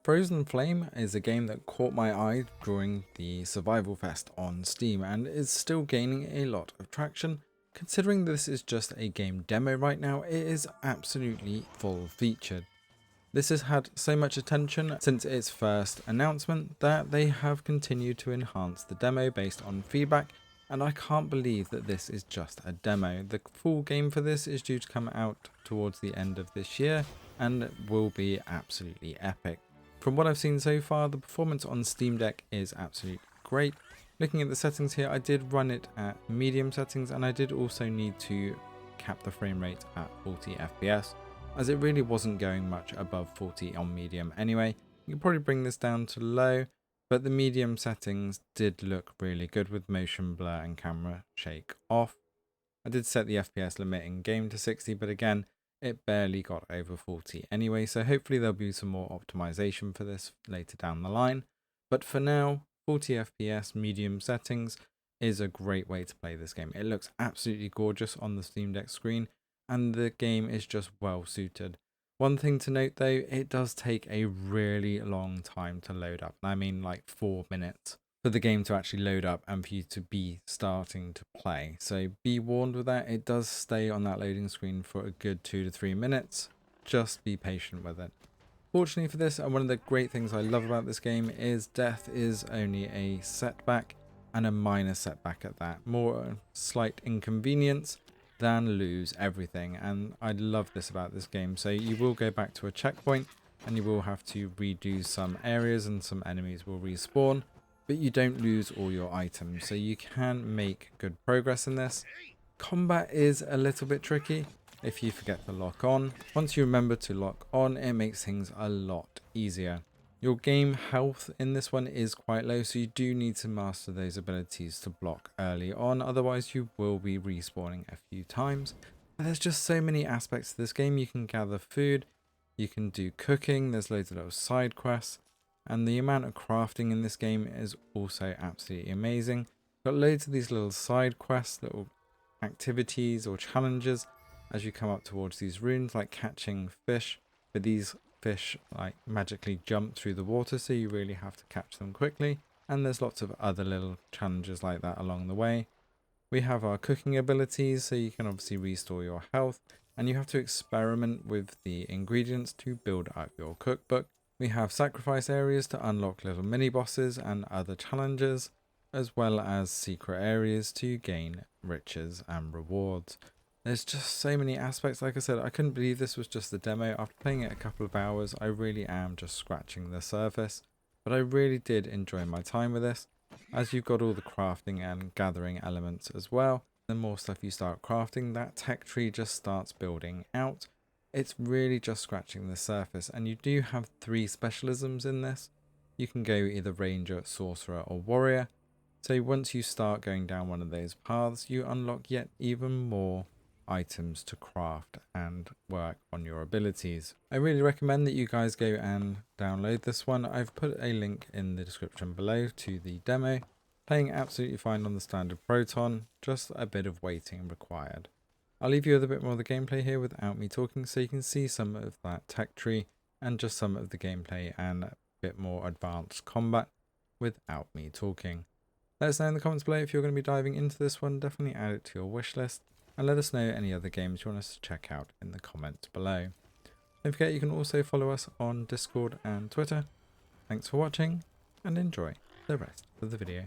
Frozen Flame is a game that caught my eye during the Survivalfest on Steam and is still gaining a lot of traction. Considering this is just a game demo right now, it is absolutely full featured. This has had so much attention since its first announcement that they have continued to enhance the demo based on feedback, and I can't believe that this is just a demo. The full game for this is due to come out towards the end of this year and will be absolutely epic. From what I've seen so far, the performance on Steam Deck is absolutely great. Looking at the settings here, I did run it at medium settings, and I did also need to cap the frame rate at 40 FPS, as it really wasn't going much above 40 on medium anyway. You can probably bring this down to low, but the medium settings did look really good with motion blur and camera shake off. I did set the FPS limit in game to 60, but again, it barely got over 40 anyway, so hopefully there'll be some more optimization for this later down the line. But for now, 40 FPS medium settings is a great way to play this game. It looks absolutely gorgeous on the Steam Deck screen, and the game is just well suited. One thing to note though, it does take a really long time to load up. I mean like 4 minutes for the game to actually load up and for you to be starting to play. So be warned with that. It does stay on that loading screen for a good 2 to 3 minutes. Just be patient with it. Fortunately for this, and one of the great things I love about this game is death is only a setback, and a minor setback at that. More slight inconvenience than lose everything, and I love this about this game. So you will go back to a checkpoint and you will have to redo some areas and some enemies will respawn, but you don't lose all your items, so you can make good progress in this. Combat is a little bit tricky if you forget to lock on. Once you remember to lock on, it makes things a lot easier. Your game health in this one is quite low, so you do need to master those abilities to block early on, otherwise you will be respawning a few times. But there's just so many aspects to this game. You can gather food, you can do cooking, there's loads of little side quests, and the amount of crafting in this game is also absolutely amazing. Got loads of these little side quests, little activities or challenges as you come up towards these runes, like catching fish, but these fish like magically jump through the water, so you really have to catch them quickly. And there's lots of other little challenges like that along the way. We have our cooking abilities, so you can obviously restore your health, and you have to experiment with the ingredients to build up your cookbook. We have sacrifice areas to unlock little mini bosses and other challenges, as well as secret areas to gain riches and rewards. There's just so many aspects. Like I said, I couldn't believe this was just the demo. After playing it a couple of hours, I really am just scratching the surface, but I really did enjoy my time with this, as you've got all the crafting and gathering elements as well. The more stuff you start crafting, that tech tree just starts building out. It's really just scratching the surface, and you do have 3 specialisms in this. You can go either ranger, sorcerer or warrior. So once you start going down one of those paths, you unlock yet even more items to craft and work on your abilities. I really recommend that you guys go and download this one. I've put a link in the description below to the demo. Playing absolutely fine on the standard Proton, just a bit of waiting required. I'll leave you with a bit more of the gameplay here without me talking, so you can see some of that tech tree and just some of the gameplay and a bit more advanced combat without me talking. Let us know in the comments below if you're going to be diving into this one. Definitely add it to your wish list, and let us know any other games you want us to check out in the comments below. Don't forget you can also follow us on Discord and Twitter. Thanks for watching, and enjoy the rest of the video.